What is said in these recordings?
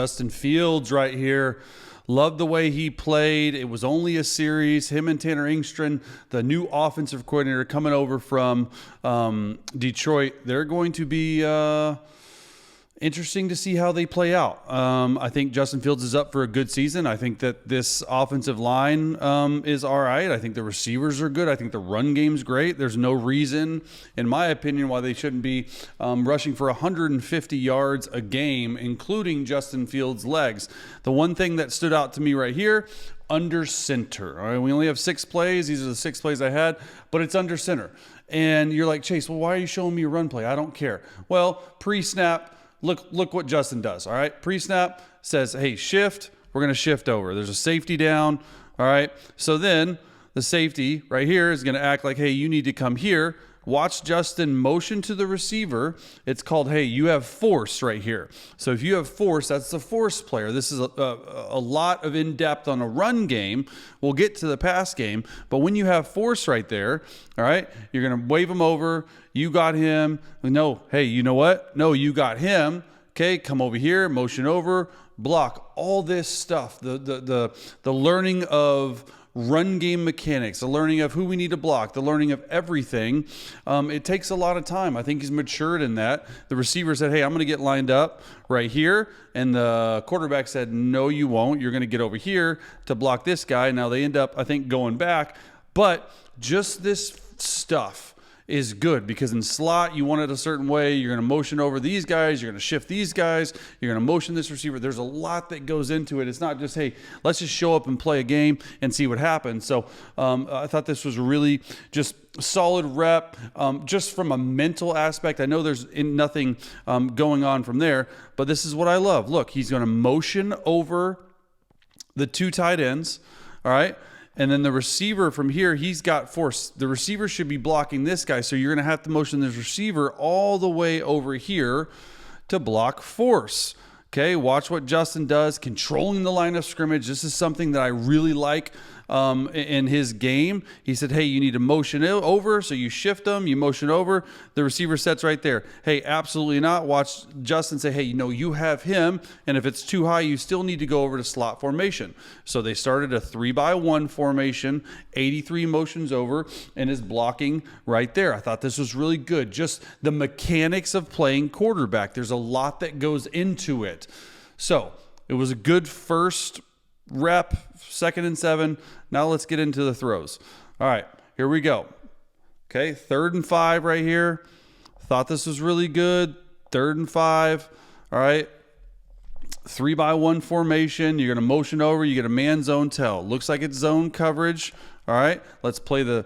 Justin Fields right here. Loved the way he played. It was only a series. Him and Tanner Engstrand, the new offensive coordinator coming over from Detroit, they're going to be interesting to see how they play out. I think Justin Fields is up for a good season. I think that this offensive line is all right. I think the receivers are good. I think the run game's great. There's no reason, in my opinion, why they shouldn't be rushing for 150 yards a game, including Justin Fields' legs. The one thing that stood out to me right here, under center. All right, we only have 6 plays. These are the 6 plays I had, but it's under center. And you're like, Chase, well, why are you showing me a run play? I don't care. Well, pre-snap, Look what Justin does, all right? Pre-snap says, hey, shift. We're going to shift over. There's a safety down, all right? So then the safety right here is going to act like, hey, you need to come here. Watch Justin motion to the receiver. It's called, hey, you have force right here. So if you have force, that's the force player. This is a lot of in-depth on a run game. We'll get to the pass game. But when you have force right there, all right, you're going to wave him over. You got him. No, hey, you know what? No, you got him. Okay, come over here, motion over, block. All this stuff, the learning of run game mechanics, the learning of who we need to block, the learning of everything. It takes a lot of time. I think he's matured in that. The receiver said, hey, I'm going to get lined up right here. And the quarterback said, no, you won't. You're going to get over here to block this guy. Now they end up, I think, going back. But just this stuff is good because in slot, you want it a certain way. You're going to motion over these guys. You're going to shift these guys. You're going to motion this receiver. There's a lot that goes into it. It's not just, hey, let's just show up and play a game and see what happens. So I thought this was really just solid rep. Just from a mental aspect, I know there's nothing going on from there, but this is what I love. Look, he's going to motion over the 2 tight ends, all right? And then the receiver from here, he's got force. The receiver should be blocking this guy. So you're going to have to motion this receiver all the way over here to block force. Okay, watch what Justin does, controlling the line of scrimmage. This is something that I really like in his game. He said, hey, you need to motion it over, so you shift them, you motion over, the receiver sets right there. Hey, absolutely not. Watch Justin say, hey, you have him, and if it's too high, you still need to go over to slot formation. So they started a 3-by-1 formation, 83 motions over, and is blocking right there. I thought this was really good. Just the mechanics of playing quarterback. There's a lot that goes into it. So it was a good first rep, 2nd and 7. Now let's get into the throws. All right, here we go. Okay, 3rd and 5 right here. Thought this was really good. 3rd and 5. All right, 3-by-1 formation. You're going to motion over. You get a man zone tell. Looks like it's zone coverage. All right, let's play the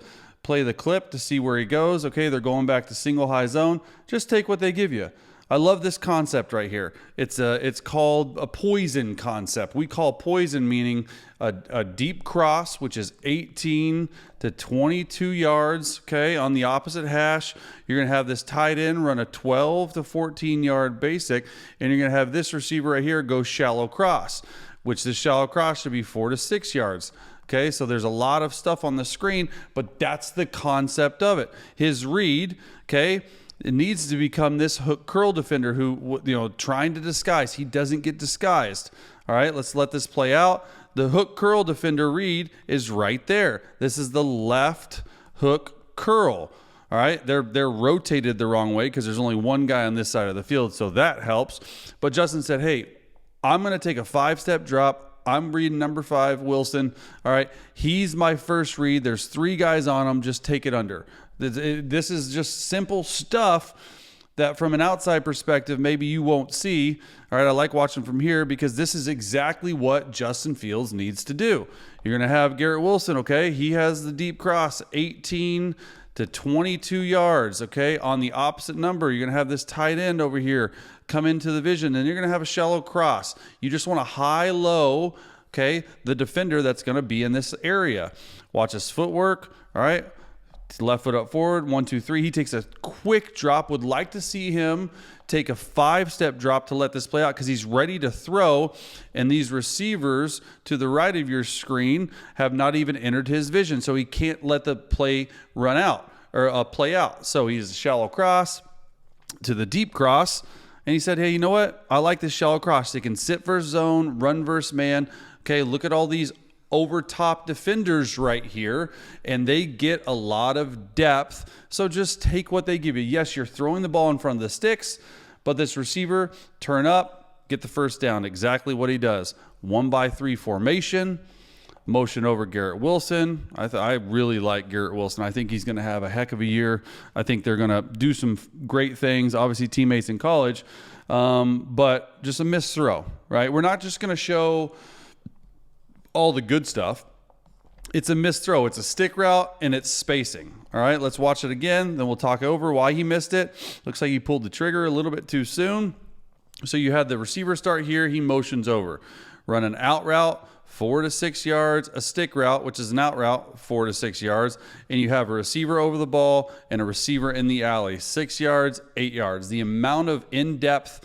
clip to see where he goes. Okay, they're going back to single high zone. Just take what they give you. I love this concept right here. It's called a poison concept. We call poison meaning a deep cross, which is 18 to 22 yards. Okay, on the opposite hash, you're going to have this tight end run a 12 to 14 yard basic, and you're going to have this receiver right here go shallow cross, which this shallow cross should be 4 to 6 yards. Okay, so there's a lot of stuff on the screen, but that's the concept of it. His read, okay, it needs to become this hook curl defender who, trying to disguise. He doesn't get disguised. All right, let's let this play out. The hook curl defender read is right there. This is the left hook curl. All right, they're rotated the wrong way because there's only one guy on this side of the field, so that helps. But Justin said, hey, I'm going to take a 5-step drop. I'm reading number 5, Wilson. All right, he's my first read. There's 3 guys on him. Just take it under. This is just simple stuff that from an outside perspective, maybe you won't see. All right, I like watching from here because this is exactly what Justin Fields needs to do. You're going to have Garrett Wilson, okay? He has the deep cross, 18 to 22 yards, okay? On the opposite number, you're going to have this tight end over here come into the vision, and you're going to have a shallow cross. You just want a high-low, okay, the defender that's going to be in this area. Watch his footwork, all right? Left foot up forward, 1, 2, 3. He takes a quick drop. Would like to see him take a 5-step drop to let this play out because he's ready to throw. And these receivers to the right of your screen have not even entered his vision. So he can't let the play run out or play out. So he's a shallow cross to the deep cross. And he said, hey, you know what? I like this shallow cross. They can sit versus zone, run versus man. Okay, look at all these over top defenders right here, and they get a lot of depth. So just take what they give you. Yes, you're throwing the ball in front of the sticks, but this receiver, turn up, get the first down. Exactly what he does. 1-by-3 formation. Motion over Garrett Wilson. I really like Garrett Wilson. I think he's going to have a heck of a year. I think they're going to do some great things. Obviously, teammates in college, but just a missed throw, right? We're not just going to show all the good stuff. It's a missed throw. It's a stick route, and it's spacing. All right, let's watch it again. Then we'll talk over why he missed it. Looks like he pulled the trigger a little bit too soon. So you had the receiver start here. He motions over. Run an out route, 4 to 6 yards, a stick route, which is an out route, 4 to 6 yards, and you have a receiver over the ball and a receiver in the alley, 6 yards, 8 yards. The amount of in-depth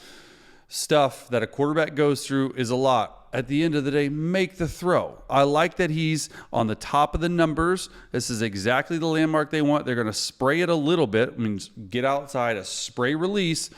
stuff that a quarterback goes through is a lot. At the end of the day, make the throw. I like that he's on the top of the numbers. This is exactly the landmark they want. They're going to spray it a little bit. I mean, get outside, a spray release.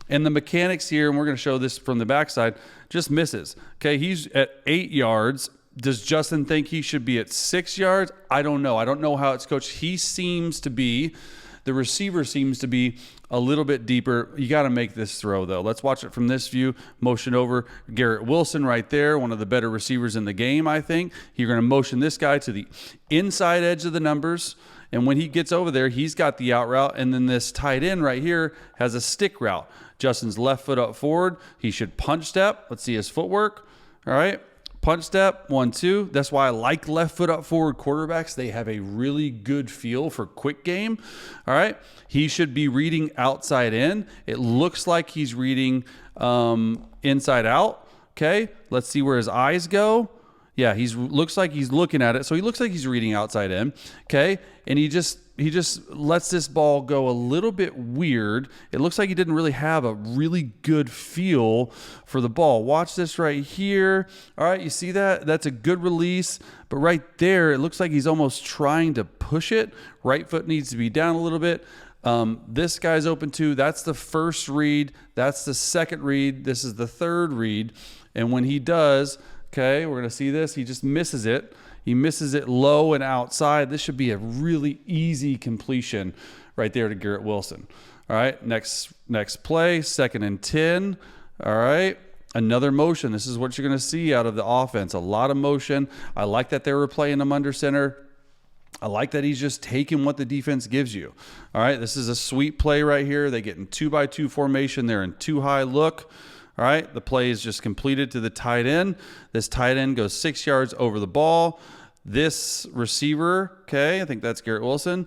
And the mechanics here, and we're going to show this from the backside, just misses. Okay, he's at 8 yards. Does Justin think he should be at 6 yards? I don't know. I don't know how it's coached. He seems to be, the receiver seems to be a little bit deeper. You got to make this throw, though. Let's watch it from this view. Motion over Garrett Wilson right there, one of the better receivers in the game, I think. You're going to motion this guy to the inside edge of the numbers. And when he gets over there, he's got the out route. And then this tight end right here has a stick route. Justin's left foot up forward. He should punch step. Let's see his footwork. All right. Punch step, 1, 2. That's why I like left foot up forward quarterbacks. They have a really good feel for quick game. All right. He should be reading outside in. It looks like he's reading inside out. Okay. Let's see where his eyes go. Yeah, looks like he's looking at it. So he looks like he's reading outside in. Okay. And he just lets this ball go a little bit weird. It looks like he didn't really have a really good feel for the ball. Watch this right here. All right, you see that? That's a good release. But right there, it looks like he's almost trying to push it. Right foot needs to be down a little bit. This guy's open too. That's the first read. That's the second read. This is the third read. And when he does, okay, we're going to see this. He just misses it. He misses it low and outside. This should be a really easy completion right there to Garrett Wilson. All right, next play, 2nd and 10. All right, another motion. This is what you're going to see out of the offense. A lot of motion. I like that they were playing him under center. I like that he's just taking what the defense gives you. All right, this is a sweet play right here. They get in 2-by-2 formation. They're in 2-high look. All right, the play is just completed to the tight end. This tight end goes 6 yards over the ball. This receiver, okay, I think that's Garrett Wilson,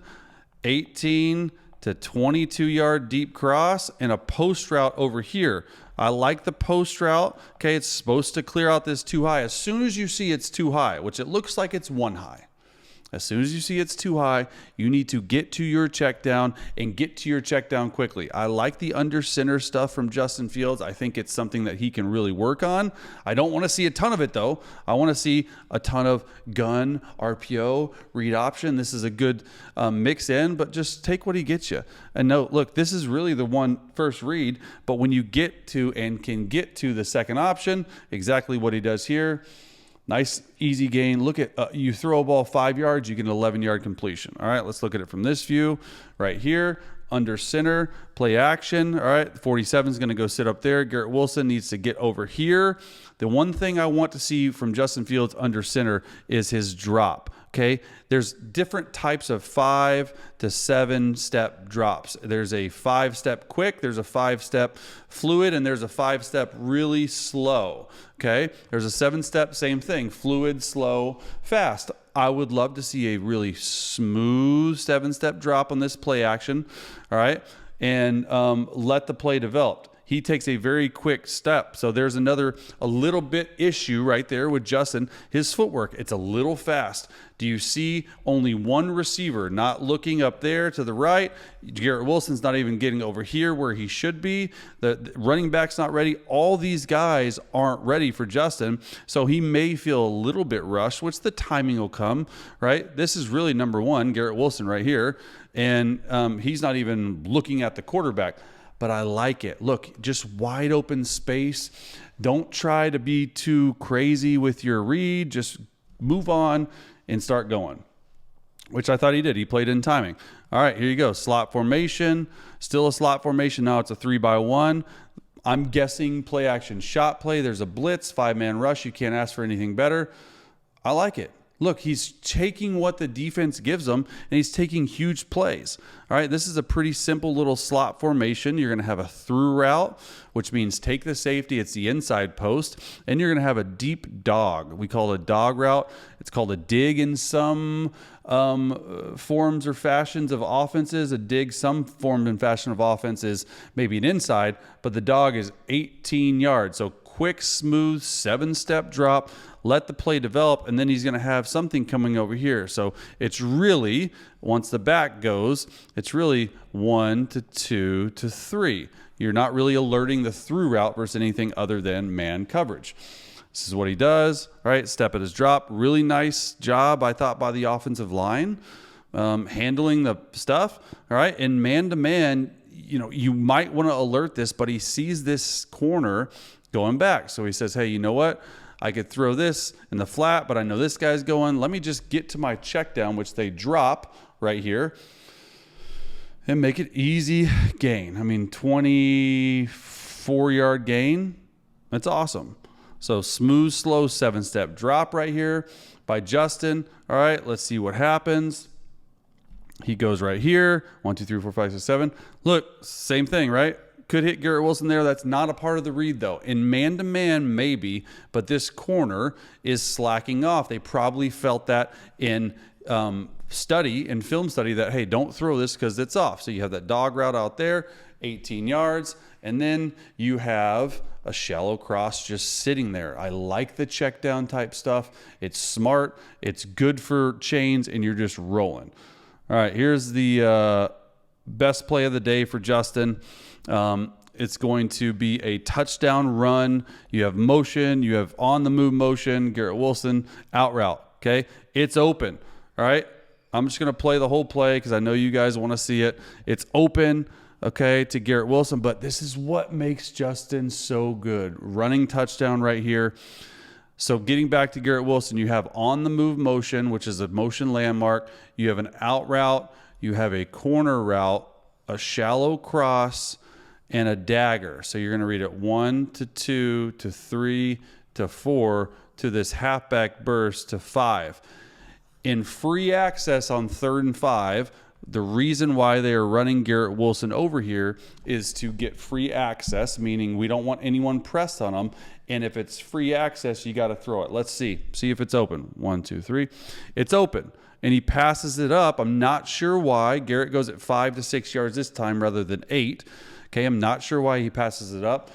18 to 22-yard deep cross and a post route over here. I like the post route. Okay, it's supposed to clear out this too high. As soon as you see it's too high, which it looks like it's 1 high, as soon as you see it's too high, you need to get to your check down and get to your check down quickly. I like the under center stuff from Justin Fields. I think it's something that he can really work on. I don't want to see a ton of it, though. I want to see a ton of gun, RPO, read option. This is a good mix in, but just take what he gets you. And no, look, this is really the first read, but when you get to and can get to the second option, exactly what he does here. Nice, easy gain. Look at, you throw a ball 5 yards, you get an 11-yard completion. All right, let's look at it from this view right here. Under center, play action. All right, 47 is going to go sit up there. Garrett Wilson needs to get over here. The one thing I want to see from Justin Fields under center is his drop. Okay, there's different types of 5 to 7 step drops. There's a 5-step quick, there's a 5-step fluid, and there's a 5-step really slow. Okay, there's a 7-step, same thing, fluid, slow, fast. I would love to see a really smooth 7-step drop on this play action. All right, and let the play develop. He takes a very quick step. So there's a little bit issue right there with Justin. His footwork, it's a little fast. Do you see only one receiver not looking up there to the right? Garrett Wilson's not even getting over here where he should be. The running back's not ready. All these guys aren't ready for Justin. So he may feel a little bit rushed, which the timing will come, right? This is really number one, Garrett Wilson right here. And he's not even looking at the quarterback. but I like it. Look, just wide open space. Don't try to be too crazy with your read. Just move on and start going, which I thought he did. He played in timing. All right, here you go. Slot formation, still a slot formation. Now it's a 3-by-1. I'm guessing play action shot play. There's a blitz, 5-man rush. You can't ask for anything better. I like it. Look, he's taking what the defense gives him, and he's taking huge plays. All right, this is a pretty simple little slot formation. You're going to have a through route, which means take the safety. It's the inside post, and you're going to have a deep dog. We call it a dog route. It's called a dig in some forms or fashions of offenses. A dig, some form and fashion of offense, is maybe an inside, but the dog is 18 yards. So quick, smooth, 7-step drop. Let the play develop, and then he's going to have something coming over here. So it's really, once the back goes, it's really 1 to 2 to 3. You're not really alerting the through route versus anything other than man coverage. This is what he does. All right, step at his drop. Really nice job, I thought, by the offensive line, handling the stuff. All right, and man-to-man, you might want to alert this, but he sees this corner going back. So he says, hey, you know what? I could throw this in the flat, but I know this guy's going. Let me just get to my check down, which they drop right here, and make it easy gain. 24-yard gain. That's awesome. So smooth, slow, 7-step drop right here by Justin. All right, let's see what happens. He goes right here. 1, 2, 3, 4, 5, 6, 7. Look, same thing, right? Could hit Garrett Wilson there. That's not a part of the read, though. In man-to-man, maybe, but this corner is slacking off. They probably felt that in film study, that, hey, don't throw this because it's off. So you have that dog route out there, 18 yards, and then you have a shallow cross just sitting there. I like the check down type stuff. It's smart. It's good for chains, and you're just rolling. All right, here's the best play of the day for Justin. It's going to be a touchdown run. You have motion. You have on-the-move motion. Garrett Wilson, out route. Okay? It's open. All right? I'm just going to play the whole play because I know you guys want to see it. It's open, okay, to Garrett Wilson, but this is what makes Justin so good. Running touchdown right here. So getting back to Garrett Wilson, you have on-the-move motion, which is a motion landmark. You have an out route. You have a corner route, a shallow cross, and a dagger. So you're going to read it 1 to 2 to 3 to 4 to this halfback burst to 5. In free access on 3rd and 5, the reason why they are running Garrett Wilson over here is to get free access, meaning we don't want anyone pressed on him. And if it's free access, you got to throw it. Let's see if it's open. 1, 2, 3. It's open. And he passes it up. I'm not sure why. Garrett goes at 5 to 6 yards this time rather than 8. Okay, I'm not sure why he passes it up.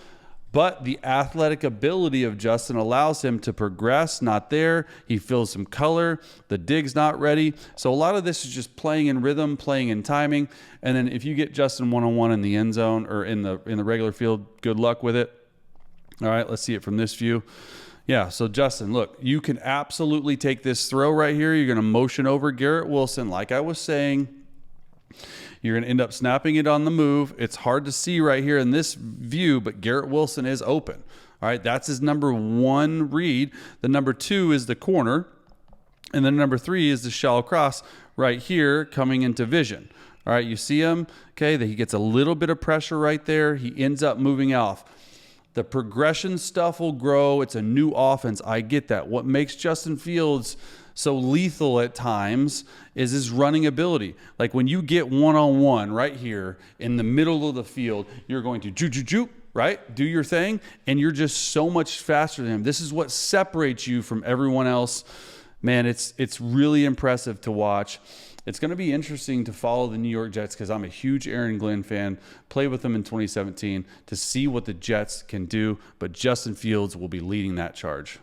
But the athletic ability of Justin allows him to progress. Not there. He feels some color. The dig's not ready. So a lot of this is just playing in rhythm, playing in timing. And then if you get Justin one-on-one in the end zone or in the regular field, good luck with it. All right, let's see it from this view. Yeah, so Justin, look, you can absolutely take this throw right here. You're going to motion over Garrett Wilson, like I was saying. You're going to end up snapping it on the move. It's hard to see right here in this view, but Garrett Wilson is open. All right, that's his number 1 read. The number 2 is the corner. And then number 3 is the shallow cross right here coming into vision. All right, you see him? Okay, that he gets a little bit of pressure right there. He ends up moving off. The progression stuff will grow. It's a new offense. I get that. What makes Justin Fields so lethal at times is his running ability. Like when you get one-on-one right here in the middle of the field, you're going to juke, right? Do your thing, and you're just so much faster than him. This is what separates you from everyone else. Man, it's really impressive to watch. It's going to be interesting to follow the New York Jets because I'm a huge Aaron Glenn fan. Played with them in 2017 to see what the Jets can do, but Justin Fields will be leading that charge.